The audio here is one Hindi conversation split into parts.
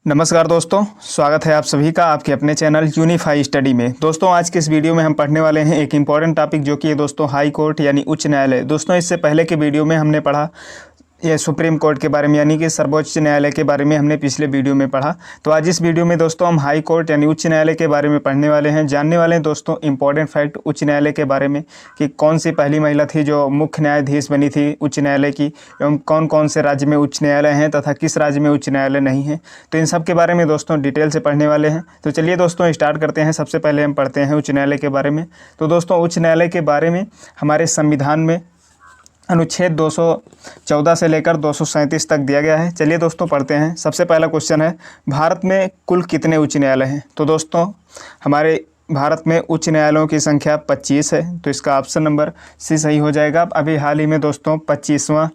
नमस्कार दोस्तों, स्वागत है आप सभी का आपके अपने चैनल यूनिफाई स्टडी में। दोस्तों आज के इस वीडियो में हम पढ़ने वाले हैं एक इम्पॉर्टेंट टॉपिक जो कि है दोस्तों हाई कोर्ट यानी उच्च न्यायालय। दोस्तों इससे पहले के वीडियो में हमने पढ़ा ये सुप्रीम कोर्ट के बारे में यानी कि सर्वोच्च न्यायालय के बारे में हमने पिछले वीडियो में पढ़ा। तो आज इस वीडियो में दोस्तों हम हाई कोर्ट यानी उच्च न्यायालय के बारे में पढ़ने वाले हैं, जानने वाले हैं दोस्तों इंपॉर्टेंट फैक्ट उच्च न्यायालय के बारे में कि कौन सी पहली महिला थी जो मुख्य न्यायाधीश बनी थी उच्च न्यायालय की, एवं कौन कौन से राज्य में उच्च न्यायालय हैं तथा किस राज्य में उच्च न्यायालय नहीं है। तो इन सब के बारे में दोस्तों डिटेल से पढ़ने वाले हैं। तो चलिए दोस्तों स्टार्ट करते हैं। सबसे पहले हम पढ़ते हैं उच्च न्यायालय के बारे में। तो दोस्तों उच्च न्यायालय के बारे में हमारे संविधान में अनुच्छेद 214 से लेकर 237 तक दिया गया है। चलिए दोस्तों पढ़ते हैं। सबसे पहला क्वेश्चन है, भारत में कुल कितने उच्च न्यायालय हैं? तो दोस्तों हमारे भारत में उच्च न्यायालयों की संख्या 25 है, तो इसका ऑप्शन नंबर सी सही हो जाएगा। अभी हाल ही में दोस्तों 25वां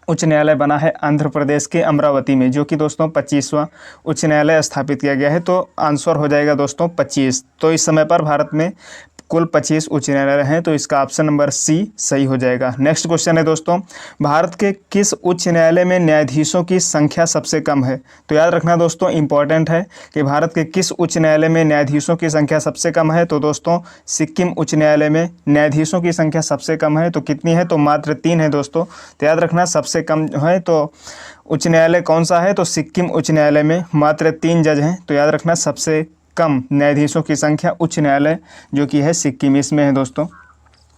उच्च न्यायालय बना है आंध्र प्रदेश के अमरावती में, जो कि दोस्तों 25वां उच्च न्यायालय स्थापित किया गया है। तो आंसर हो जाएगा दोस्तों 25। तो इस समय पर भारत में कुल 25 उच्च न्यायालय हैं, तो इसका ऑप्शन नंबर सी सही हो जाएगा। नेक्स्ट क्वेश्चन है दोस्तों, भारत के किस उच्च न्यायालय में न्यायाधीशों की संख्या सबसे कम है? तो याद रखना दोस्तों इंपॉर्टेंट है कि भारत के किस उच्च न्यायालय में न्यायाधीशों की संख्या सबसे कम है। तो दोस्तों सिक्किम उच्च न्यायालय में न्यायाधीशों की संख्या सबसे कम है। तो कितनी है? तो मात्र 3 है दोस्तों। तो याद रखना सबसे कम है तो उच्च न्यायालय कौन सा है? तो सिक्किम उच्च न्यायालय में मात्र 3 जज हैं। तो याद रखना सबसे कम न्यायाधीशों की संख्या उच्च न्यायालय जो कि है सिक्किम, इसमें है दोस्तों।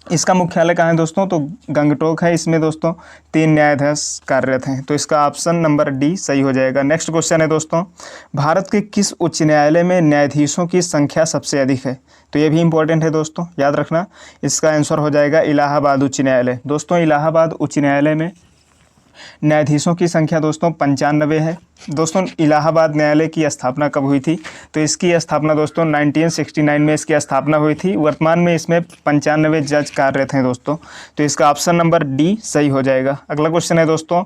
इसका मुख्यालय कहाँ है दोस्तों? तो गंगटोक है। इसमें दोस्तों 3 न्यायाधीश कार्यरत हैं। तो इसका ऑप्शन नंबर डी सही हो जाएगा। नेक्स्ट क्वेश्चन है दोस्तों, भारत के किस उच्च न्यायालय में न्यायाधीशों की संख्या सबसे अधिक है? तो ये भी इंपॉर्टेंट है दोस्तों, याद रखना। इसका आंसर हो जाएगा इलाहाबाद उच्च न्यायालय। दोस्तों इलाहाबाद उच्च न्यायालय में न्यायाधीशों की संख्या दोस्तों 95 है। दोस्तों इलाहाबाद न्यायालय की स्थापना कब हुई थी? तो इसकी स्थापना दोस्तों 1969 में इसकी स्थापना हुई थी। वर्तमान में इसमें 95 जज कार्यरत हैं दोस्तों। तो इसका ऑप्शन नंबर डी सही हो जाएगा। अगला क्वेश्चन है दोस्तों,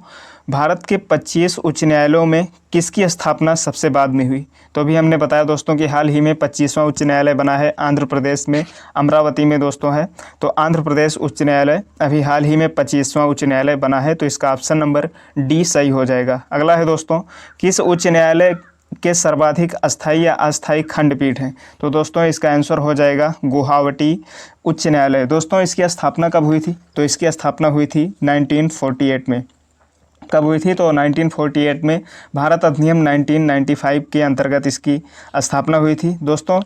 भारत के 25 उच्च न्यायालयों में किसकी स्थापना सबसे बाद में हुई? तो अभी हमने बताया दोस्तों कि हाल ही में 25वां उच्च न्यायालय बना है आंध्र प्रदेश में अमरावती में दोस्तों है। तो आंध्र प्रदेश उच्च न्यायालय अभी हाल ही में 25वां उच्च न्यायालय बना है। तो इसका ऑप्शन नंबर डी सही हो जाएगा। अगला है दोस्तों, किस उच्च न्यायालय के सर्वाधिक अस्थायी या अस्थायी खंडपीठ हैं? तो दोस्तों इसका आंसर हो जाएगा गुवाहाटी उच्च न्यायालय। दोस्तों इसकी स्थापना कब हुई थी? तो इसकी स्थापना हुई थी 1948 में। कब हुई थी? तो 1948 में भारत अधिनियम 1995 के अंतर्गत इसकी स्थापना हुई थी। दोस्तों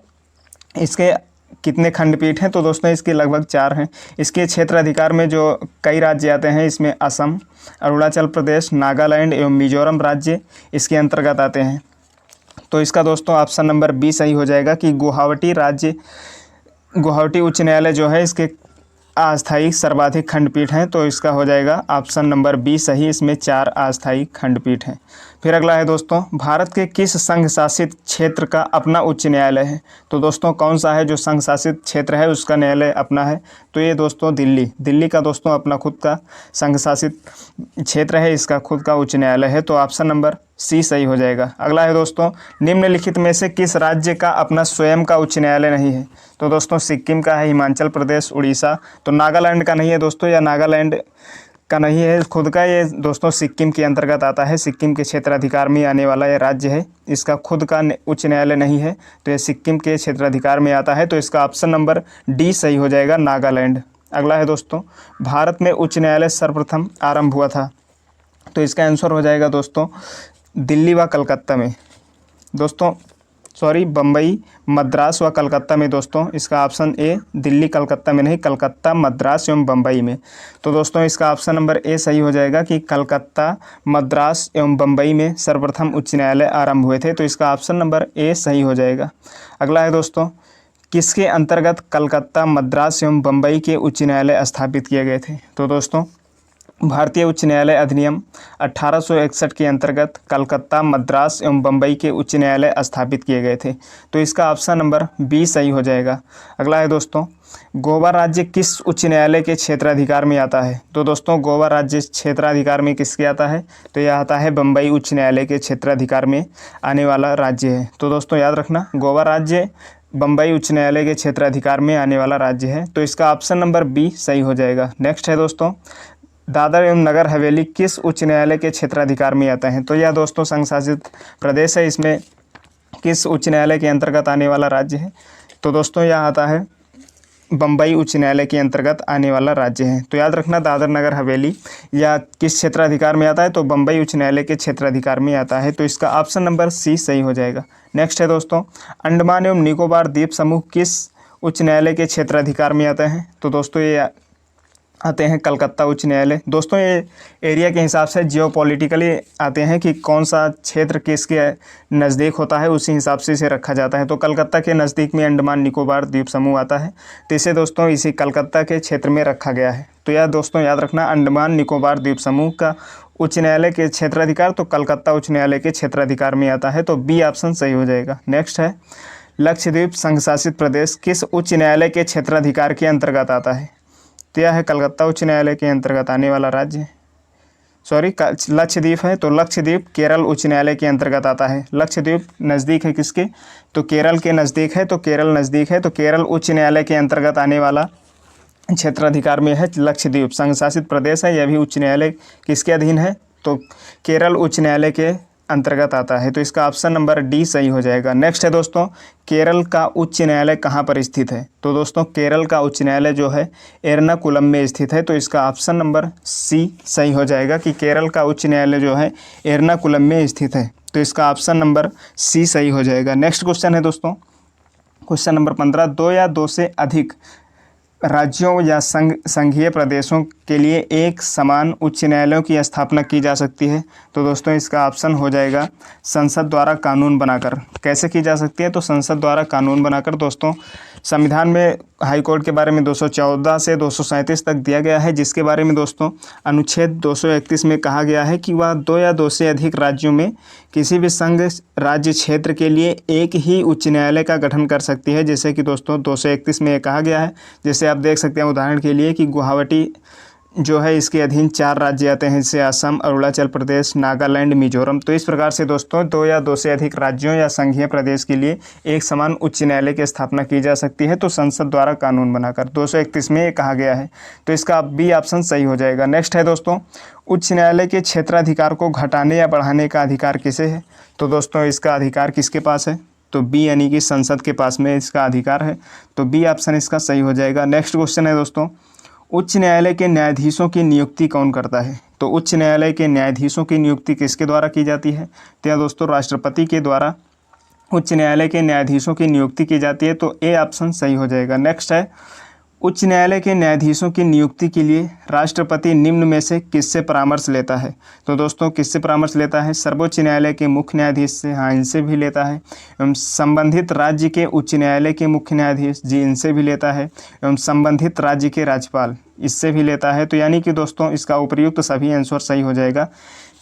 इसके कितने खंडपीठ हैं? तो दोस्तों इसके लगभग 4 हैं। इसके क्षेत्र अधिकार में जो कई राज्य आते हैं, इसमें असम, अरुणाचल प्रदेश, नागालैंड एवं मिजोरम राज्य इसके अंतर्गत आते हैं। तो इसका दोस्तों ऑप्शन नंबर बी सही हो जाएगा कि गुवाहाटी उच्च न्यायालय जो है इसके अस्थायी सर्वाधिक खंडपीठ हैं। तो इसका हो जाएगा ऑप्शन नंबर बी सही, इसमें 4 अस्थायी खंडपीठ हैं। फिर अगला है दोस्तों, भारत के किस संघ शासित क्षेत्र का अपना उच्च न्यायालय है? तो दोस्तों कौन सा है जो संघ शासित क्षेत्र है उसका न्यायालय अपना है? तो ये दोस्तों दिल्ली का दोस्तों अपना खुद का संघ शासित क्षेत्र है, इसका खुद का उच्च न्यायालय है। तो ऑप्शन नंबर सी सही हो जाएगा। अगला है दोस्तों, निम्नलिखित में से किस राज्य का अपना स्वयं का उच्च न्यायालय नहीं है? तो दोस्तों सिक्किम का है, हिमाचल प्रदेश, उड़ीसा। तो नागालैंड का नहीं है दोस्तों, या नागालैंड का नहीं है खुद का, ये दोस्तों सिक्किम के अंतर्गत आता है। सिक्किम के क्षेत्राधिकार में आने वाला ये राज्य है, इसका खुद का उच्च न्यायालय नहीं है। तो ये सिक्किम के क्षेत्राधिकार में आता है। तो इसका ऑप्शन नंबर डी सही हो जाएगा, नागालैंड। अगला है दोस्तों, भारत में उच्च न्यायालय सर्वप्रथम आरंभ हुआ था? तो इसका आंसर हो जाएगा दोस्तों दिल्ली व कलकत्ता में। दोस्तों बम्बई, मद्रास व कलकत्ता में दोस्तों। इसका ऑप्शन ए, दिल्ली कलकत्ता में नहीं, कलकत्ता, मद्रास एवं बम्बई में। तो दोस्तों इसका ऑप्शन नंबर ए सही हो जाएगा कि कलकत्ता, मद्रास एवं बम्बई में सर्वप्रथम उच्च न्यायालय आरंभ हुए थे। तो इसका ऑप्शन नंबर ए सही हो जाएगा। अगला है दोस्तों, किसके अंतर्गत कलकत्ता, मद्रास एवं बम्बई के उच्च न्यायालय स्थापित किए गए थे? तो दोस्तों भारतीय उच्च न्यायालय अधिनियम 1861 के अंतर्गत कलकत्ता, मद्रास एवं बम्बई के उच्च न्यायालय स्थापित किए गए थे। तो इसका ऑप्शन नंबर बी सही हो जाएगा। अगला है दोस्तों, गोवा राज्य किस उच्च न्यायालय के क्षेत्राधिकार में आता है? तो दोस्तों गोवा राज्य क्षेत्राधिकार में किसके आता है? तो यह आता है बम्बई उच्च न्यायालय के क्षेत्राधिकार में आने वाला राज्य है। तो दोस्तों याद रखना, गोवा राज्य बम्बई उच्च न्यायालय के क्षेत्राधिकार में आने वाला राज्य है। तो इसका ऑप्शन नंबर बी सही हो जाएगा। नेक्स्ट है दोस्तों, दादर एवं नगर हवेली किस उच्च न्यायालय के क्षेत्राधिकार में आता है? तो यह दोस्तों संघ शासित प्रदेश है। इसमें किस उच्च न्यायालय के अंतर्गत आने वाला राज्य है? तो दोस्तों यह आता है बम्बई उच्च न्यायालय के अंतर्गत आने वाला राज्य है। तो याद रखना दादर नगर हवेली या किस क्षेत्राधिकार में आता है? तो बम्बई उच्च न्यायालय के क्षेत्राधिकार में आता है। तो इसका ऑप्शन नंबर सी सही हो जाएगा। नेक्स्ट है दोस्तों, अंडमान एवं निकोबार द्वीप समूह किस उच्च न्यायालय के क्षेत्राधिकार में आता है? तो दोस्तों ये आते हैं कलकत्ता उच्च न्यायालय। दोस्तों ये एरिया के हिसाब से जियोपॉलिटिकली आते हैं कि कौन सा क्षेत्र किसके नज़दीक होता है, उसी हिसाब से इसे रखा जाता है। तो कलकत्ता के नज़दीक में अंडमान निकोबार द्वीप समूह आता है, तो इसे दोस्तों इसी कलकत्ता के क्षेत्र में रखा गया है। तो यह दोस्तों याद रखना, अंडमान निकोबार द्वीप समूह का उच्च न्यायालय के क्षेत्राधिकार तो कलकत्ता उच्च न्यायालय के क्षेत्राधिकार में आता है। तो बी ऑप्शन सही हो जाएगा। नेक्स्ट है, लक्षद्वीप संघ शासित प्रदेश किस उच्च न्यायालय के क्षेत्राधिकार के अंतर्गत आता है? तो यह है कलकत्ता उच्च न्यायालय के अंतर्गत आने वाला राज्य, सॉरी लक्षद्वीप है। तो लक्षद्वीप केरल उच्च न्यायालय के अंतर्गत आता है। लक्षद्वीप नज़दीक है किसके? तो केरल के नज़दीक है। तो केरल नज़दीक है, तो केरल उच्च न्यायालय के अंतर्गत आने वाला क्षेत्राधिकार में है लक्षद्वीप। संघ शासित प्रदेश है, यह भी उच्च न्यायालय किसके अधीन है? तो केरल उच्च न्यायालय के अंतर्गत आता है। तो इसका ऑप्शन नंबर डी सही हो जाएगा। नेक्स्ट है दोस्तों, केरल का उच्च न्यायालय कहाँ पर स्थित है? तो दोस्तों केरल का उच्च न्यायालय जो है एर्नाकुलम में स्थित है। तो इसका ऑप्शन नंबर सी सही हो जाएगा कि केरल का उच्च न्यायालय जो है एर्नाकुलम में स्थित है। तो इसका ऑप्शन नंबर सी सही हो जाएगा। नेक्स्ट क्वेश्चन है दोस्तों, क्वेश्चन नंबर 15, दो या दो से अधिक राज्यों या संघीय प्रदेशों के लिए एक समान उच्च न्यायालयों की स्थापना की जा सकती है? तो दोस्तों इसका ऑप्शन हो जाएगा संसद द्वारा कानून बनाकर। कैसे की जा सकती है? तो संसद द्वारा कानून बनाकर। दोस्तों संविधान में हाई कोर्ट के बारे में 214 से 237 तक दिया गया है, जिसके बारे में दोस्तों अनुच्छेद 231 में कहा गया है कि वह दो या दो से अधिक राज्यों में किसी भी संघ राज्य क्षेत्र के लिए एक ही उच्च न्यायालय का गठन कर सकती है। जैसे कि दोस्तों 231 में ये कहा गया है, जैसे आप देख सकते हैं उदाहरण के लिए कि गुवाहाटी जो है इसके अधीन 4 राज्य आते हैं, जैसे असम, अरुणाचल प्रदेश, नागालैंड, मिजोरम। तो इस प्रकार से दोस्तों दो या दो से अधिक राज्यों या संघीय प्रदेश के लिए एक समान उच्च न्यायालय की स्थापना की जा सकती है, तो संसद द्वारा कानून बनाकर। 231 में ये कहा गया है। तो इसका बी ऑप्शन सही हो जाएगा। नेक्स्ट है दोस्तों, उच्च न्यायालय के क्षेत्राधिकार को घटाने या बढ़ाने का अधिकार किसे है? तो दोस्तों इसका अधिकार किसके पास है? तो बी यानी कि संसद के पास में इसका अधिकार है। तो बी ऑप्शन इसका सही हो जाएगा। नेक्स्ट क्वेश्चन है दोस्तों, उच्च न्यायालय के न्यायाधीशों की नियुक्ति कौन करता है? तो उच्च न्यायालय के न्यायाधीशों की नियुक्ति किसके द्वारा की जाती है? तो यह दोस्तों राष्ट्रपति के द्वारा उच्च न्यायालय के न्यायाधीशों की नियुक्ति की जाती है। तो ए ऑप्शन सही हो जाएगा। नेक्स्ट है, उच्च न्यायालय के न्यायाधीशों की नियुक्ति के लिए राष्ट्रपति निम्न में से किससे परामर्श लेता है? तो दोस्तों किससे परामर्श लेता है? सर्वोच्च न्यायालय के मुख्य न्यायाधीश से, हाँ इनसे भी लेता है। एवं संबंधित राज्य के उच्च न्यायालय के मुख्य न्यायाधीश जी, इनसे भी लेता है। एवं संबंधित राज्य के राज्यपाल, इससे भी लेता है। तो यानी कि दोस्तों इसका उपयुक्त सभी आंसर सही हो जाएगा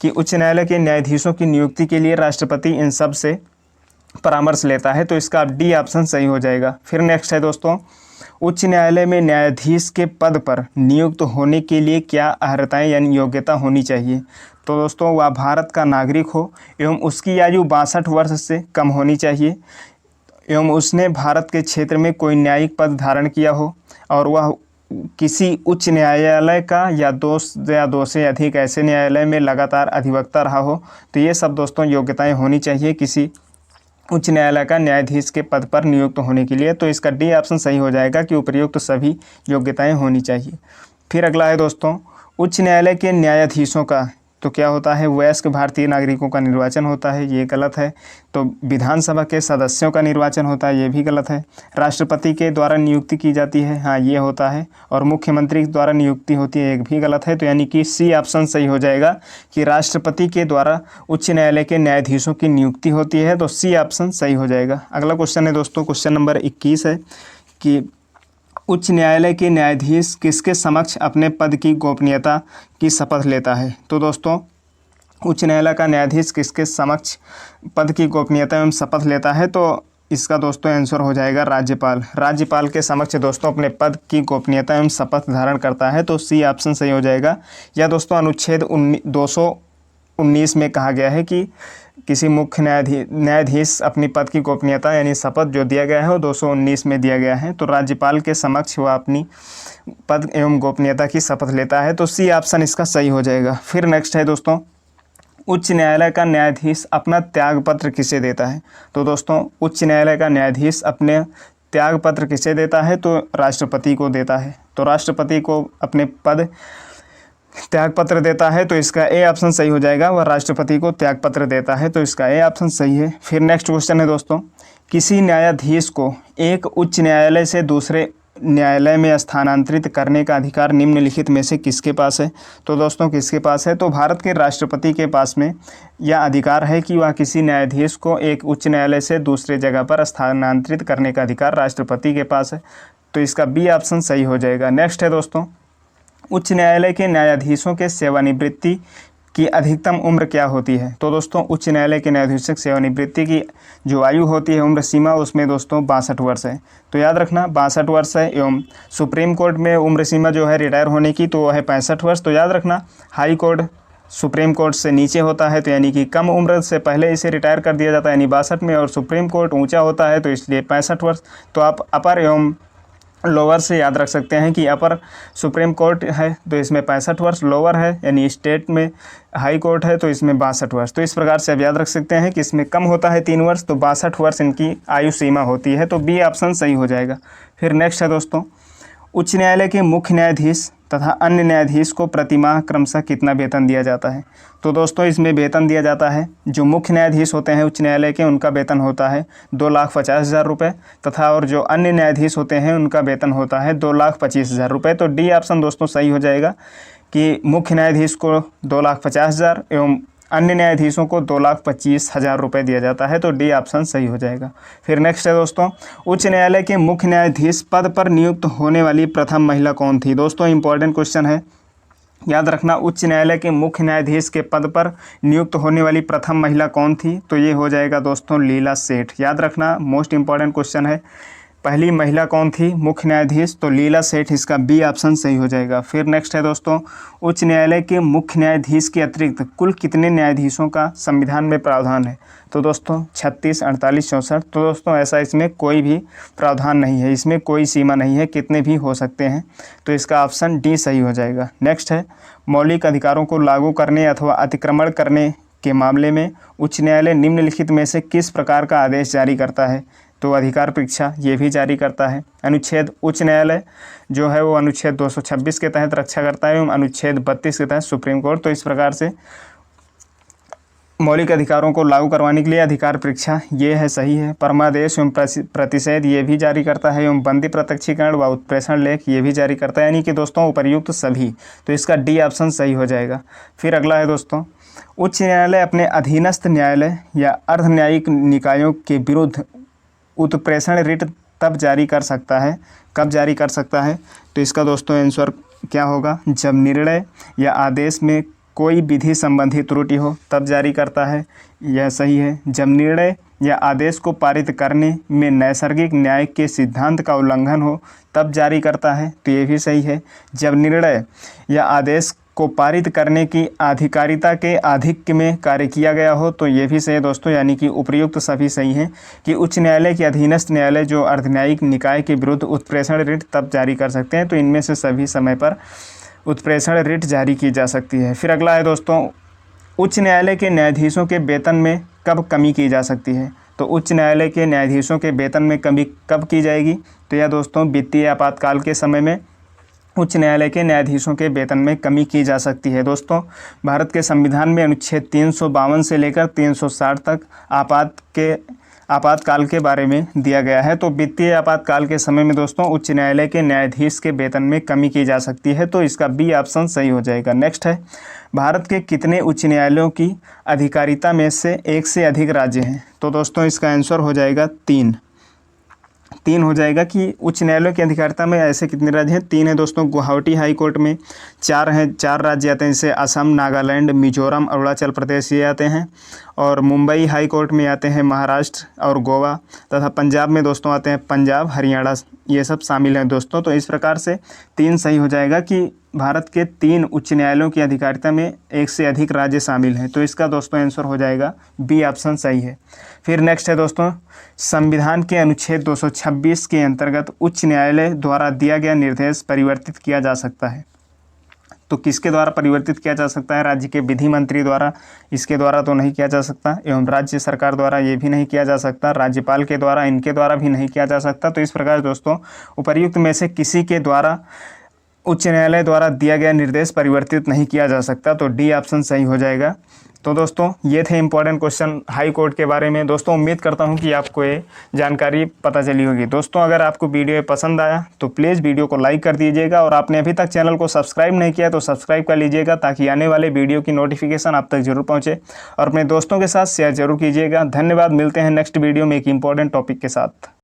कि उच्च न्यायालय के न्यायाधीशों की नियुक्ति के लिए राष्ट्रपति इन सब से परामर्श लेता है। तो इसका डी ऑप्शन सही हो जाएगा। फिर नेक्स्ट है दोस्तों, उच्च न्यायालय में न्यायाधीश के पद पर नियुक्त होने के लिए क्या अर्हताएं यानी योग्यता होनी चाहिए? तो दोस्तों वह भारत का नागरिक हो एवं उसकी आयु 62 वर्ष से कम होनी चाहिए एवं उसने भारत के क्षेत्र में कोई न्यायिक पद धारण किया हो और वह किसी उच्च न्यायालय का या दो से अधिक ऐसे न्यायालय में लगातार अधिवक्ता रहा हो। तो ये सब दोस्तों योग्यताएं होनी चाहिए किसी उच्च न्यायालय का न्यायाधीश के पद पर नियुक्त होने के लिए। तो इसका डी ऑप्शन सही हो जाएगा कि उपयुक्त सभी योग्यताएं होनी चाहिए। फिर अगला है दोस्तों, उच्च न्यायालय के न्यायाधीशों का तो क्या होता है? वयस्क भारतीय नागरिकों का निर्वाचन होता है, ये गलत है। तो विधानसभा के सदस्यों का निर्वाचन होता है, ये भी गलत है। राष्ट्रपति के द्वारा नियुक्ति की जाती है, हाँ ये होता है। और मुख्यमंत्री द्वारा नियुक्ति होती है, एक भी गलत है। तो यानी कि सी ऑप्शन सही हो जाएगा कि राष्ट्रपति के द्वारा उच्च न्यायालय के न्यायाधीशों की नियुक्ति होती है। तो सी ऑप्शन सही हो जाएगा। अगला क्वेश्चन है दोस्तों, क्वेश्चन नंबर 21 है कि उच्च न्यायालय के न्यायाधीश किसके समक्ष अपने पद की गोपनीयता की शपथ लेता है? तो दोस्तों उच्च न्यायालय का न्यायाधीश किसके समक्ष पद की गोपनीयता एवं शपथ लेता है? तो इसका दोस्तों आंसर हो जाएगा राज्यपाल। राज्यपाल के समक्ष दोस्तों अपने पद की गोपनीयता एवं शपथ धारण करता है। तो सी ऑप्शन सही हो जाएगा। या दोस्तों अनुच्छेद 219 में कहा गया है कि किसी मुख्य न्यायाधीश अपनी पद की गोपनीयता यानी शपथ जो दिया गया है वो 219 में दिया गया है। तो राज्यपाल के समक्ष वह अपनी पद एवं गोपनीयता की शपथ लेता है। तो सी ऑप्शन इसका सही हो जाएगा। फिर नेक्स्ट है दोस्तों, उच्च न्यायालय का न्यायाधीश अपना त्यागपत्र किसे देता है? तो दोस्तों उच्च न्यायालय का न्यायाधीश अपने त्यागपत्र किसे देता है? तो राष्ट्रपति को देता है। तो राष्ट्रपति को अपने पद त्यागपत्र देता है। तो इसका ए ऑप्शन सही हो जाएगा, वह राष्ट्रपति को त्यागपत्र देता है। तो इसका ए ऑप्शन सही है। फिर नेक्स्ट क्वेश्चन है दोस्तों, किसी न्यायाधीश को एक उच्च न्यायालय से दूसरे न्यायालय में स्थानांतरित करने का अधिकार निम्नलिखित में से किसके पास है? तो दोस्तों किसके पास है? तो भारत के राष्ट्रपति के पास में यह अधिकार है कि वह किसी न्यायाधीश को एक उच्च न्यायालय से दूसरे जगह पर स्थानांतरित करने का अधिकार राष्ट्रपति के पास है। तो इसका बी ऑप्शन सही हो जाएगा। नेक्स्ट है दोस्तों, उच्च न्यायालय के न्यायाधीशों के सेवानिवृत्ति की अधिकतम उम्र क्या होती है? तो दोस्तों उच्च न्यायालय के न्यायाधीशों की सेवानिवृत्ति की जो आयु होती है उम्र सीमा, उसमें दोस्तों 62 वर्ष है। तो याद रखना 62 वर्ष है। एवं सुप्रीम कोर्ट में उम्र सीमा जो है रिटायर होने की तो वह है 65 वर्ष। तो याद रखना हाई कोर्ट सुप्रीम कोर्ट से नीचे होता है, तो यानी कि कम उम्र से पहले इसे रिटायर कर दिया जाता है यानी 62 में, और सुप्रीम कोर्ट ऊँचा होता है तो इसलिए 65 वर्ष। तो आप अपर एवं लोअर से याद रख सकते हैं कि अपर सुप्रीम कोर्ट है तो इसमें 65 वर्ष, लोअर है यानी स्टेट में हाई कोर्ट है तो इसमें 62 वर्ष। तो इस प्रकार से आप याद रख सकते हैं कि इसमें कम होता है 3 वर्ष, तो 62 वर्ष इनकी आयु सीमा होती है। तो बी ऑप्शन सही हो जाएगा। फिर नेक्स्ट है दोस्तों, उच्च न्यायालय के मुख्य न्यायाधीश तथा अन्य न्यायाधीश को प्रतिमाह क्रमशः कितना वेतन दिया जाता है? तो दोस्तों इसमें वेतन दिया जाता है, जो मुख्य न्यायाधीश होते हैं उच्च न्यायालय के उनका वेतन होता है 2,50,000 रुपये, तथा और जो अन्य न्यायाधीश होते हैं उनका वेतन होता है 2,25,000 रुपये। तो डी ऑप्शन दोस्तों सही हो जाएगा कि मुख्य न्यायाधीश को 2,50,000 एवं अन्य न्यायाधीशों को 2,25,000 रुपये दिया जाता है। तो डी ऑप्शन सही हो जाएगा। फिर नेक्स्ट है दोस्तों, उच्च न्यायालय के मुख्य न्यायाधीश पद पर नियुक्त होने वाली प्रथम महिला कौन थी? दोस्तों इंपॉर्टेंट क्वेश्चन है, याद रखना उच्च न्यायालय के मुख्य न्यायाधीश के पद पर नियुक्त होने वाली प्रथम महिला कौन थी? तो ये हो जाएगा दोस्तों लीला सेठ। याद रखना मोस्ट इंपॉर्टेंट क्वेश्चन है, पहली महिला कौन थी मुख्य न्यायाधीश? तो लीला सेठ, इसका बी ऑप्शन सही हो जाएगा। फिर नेक्स्ट है दोस्तों, उच्च न्यायालय के मुख्य न्यायाधीश के अतिरिक्त कुल कितने न्यायाधीशों का संविधान में प्रावधान है? तो दोस्तों 36, 48, 64। तो दोस्तों ऐसा इसमें कोई भी प्रावधान नहीं है, इसमें कोई सीमा नहीं है, कितने भी हो सकते हैं। तो इसका ऑप्शन डी सही हो जाएगा। नेक्स्ट है, मौलिक अधिकारों को लागू करने अथवा अतिक्रमण करने के मामले में उच्च न्यायालय निम्नलिखित में से किस प्रकार का आदेश जारी करता है? तो अधिकार परीक्षा ये भी जारी करता है। अनुच्छेद उच्च न्यायालय जो है वो अनुच्छेद 226 के तहत रक्षा करता है एवं अनुच्छेद 32 के तहत सुप्रीम कोर्ट। तो इस प्रकार से मौलिक अधिकारों को लागू करवाने के लिए अधिकार परीक्षा ये है सही है। परमादेश एवं प्रतिषेध ये भी जारी करता है एवं बंदी प्रत्यक्षीकरण व उत्प्रेषण लेख ये भी जारी करता है, यानी कि दोस्तों उपर्युक्त सभी। तो इसका डी ऑप्शन सही हो जाएगा। फिर अगला है दोस्तों, उच्च न्यायालय अपने अधीनस्थ न्यायालय या अर्ध न्यायिक निकायों के विरुद्ध उत्प्रेषण रिट तब जारी कर सकता है, कब जारी कर सकता है? तो इसका दोस्तों आंसर क्या होगा? जब निर्णय या आदेश में कोई विधि संबंधी त्रुटि हो तब जारी करता है, यह सही है। जब निर्णय या आदेश को पारित करने में नैसर्गिक न्याय के सिद्धांत का उल्लंघन हो तब जारी करता है, तो ये भी सही है। जब निर्णय या आदेश को पारित करने की आधिकारिता के आधिक्य में कार्य किया गया हो तो ये भी सही है दोस्तों, यानी कि उपयुक्त सभी सही हैं कि उच्च न्यायालय के अधीनस्थ न्यायालय जो अर्धन्यायिक निकाय के विरुद्ध उत्प्रेषण रिट तब जारी कर सकते हैं। तो इनमें से सभी समय पर उत्प्रेषण रिट जारी की जा सकती है। फिर अगला है दोस्तों, उच्च न्यायालय के न्यायाधीशों के वेतन में कब कमी की जा सकती है? तो उच्च न्यायालय के न्यायाधीशों के वेतन में कमी कब की जाएगी? तो यह दोस्तों वित्तीय आपातकाल के समय में उच्च न्यायालय के न्यायाधीशों के वेतन में कमी की जा सकती है। दोस्तों भारत के संविधान में अनुच्छेद 352 से लेकर 360 तक आपातकाल के बारे में दिया गया है। तो वित्तीय आपातकाल के समय में दोस्तों उच्च न्यायालय के न्यायाधीश के वेतन में कमी की जा सकती है। तो इसका बी ऑप्शन सही हो जाएगा। नेक्स्ट है, भारत के कितने उच्च न्यायालयों की अधिकारिता में से एक से अधिक राज्य हैं? तो दोस्तों इसका आंसर हो जाएगा 3 हो जाएगा कि उच्च न्यायालयों की अधिकारिता में ऐसे कितने राज्य हैं? 3 है दोस्तों। गुवाहाटी हाई कोर्ट में 4 हैं, 4 राज्य आते हैं, जैसे असम, नागालैंड, मिजोरम, अरुणाचल प्रदेश ये आते हैं। और मुंबई हाई कोर्ट में आते हैं महाराष्ट्र और गोवा, तथा पंजाब में दोस्तों आते हैं पंजाब, हरियाणा, ये सब शामिल हैं दोस्तों। तो इस प्रकार से 3 सही हो जाएगा कि भारत के 3 उच्च न्यायालयों की अधिकारिता में एक से अधिक राज्य शामिल हैं। तो इसका दोस्तों आंसर हो जाएगा बी ऑप्शन सही है। फिर नेक्स्ट है दोस्तों, संविधान के अनुच्छेद 226 के अंतर्गत उच्च न्यायालय द्वारा दिया गया निर्देश परिवर्तित किया जा सकता है। तो किसके द्वारा परिवर्तित किया जा सकता है? राज्य के विधि मंत्री द्वारा, इसके द्वारा तो नहीं किया जा सकता, एवं राज्य सरकार द्वारा ये भी नहीं किया जा सकता, राज्यपाल के द्वारा, इनके द्वारा भी नहीं किया जा सकता। तो इस प्रकार दोस्तों उपर्युक्त में से किसी के द्वारा उच्च न्यायालय द्वारा दिया गया निर्देश परिवर्तित नहीं किया जा सकता। तो डी ऑप्शन सही हो जाएगा। तो दोस्तों ये थे इंपॉर्टेंट क्वेश्चन हाई कोर्ट के बारे में। दोस्तों उम्मीद करता हूँ कि आपको ये जानकारी पता चली होगी। दोस्तों अगर आपको वीडियो पसंद आया तो प्लीज़ वीडियो को लाइक कर दीजिएगा, और आपने अभी तक चैनल को सब्सक्राइब नहीं किया तो सब्सक्राइब कर लीजिएगा, ताकि आने वाले वीडियो की नोटिफिकेशन आप तक जरूर पहुँचे, और अपने दोस्तों के साथ शेयर जरूर कीजिएगा। धन्यवाद। मिलते हैं नेक्स्ट वीडियो में एक इंपॉर्टेंट टॉपिक के साथ।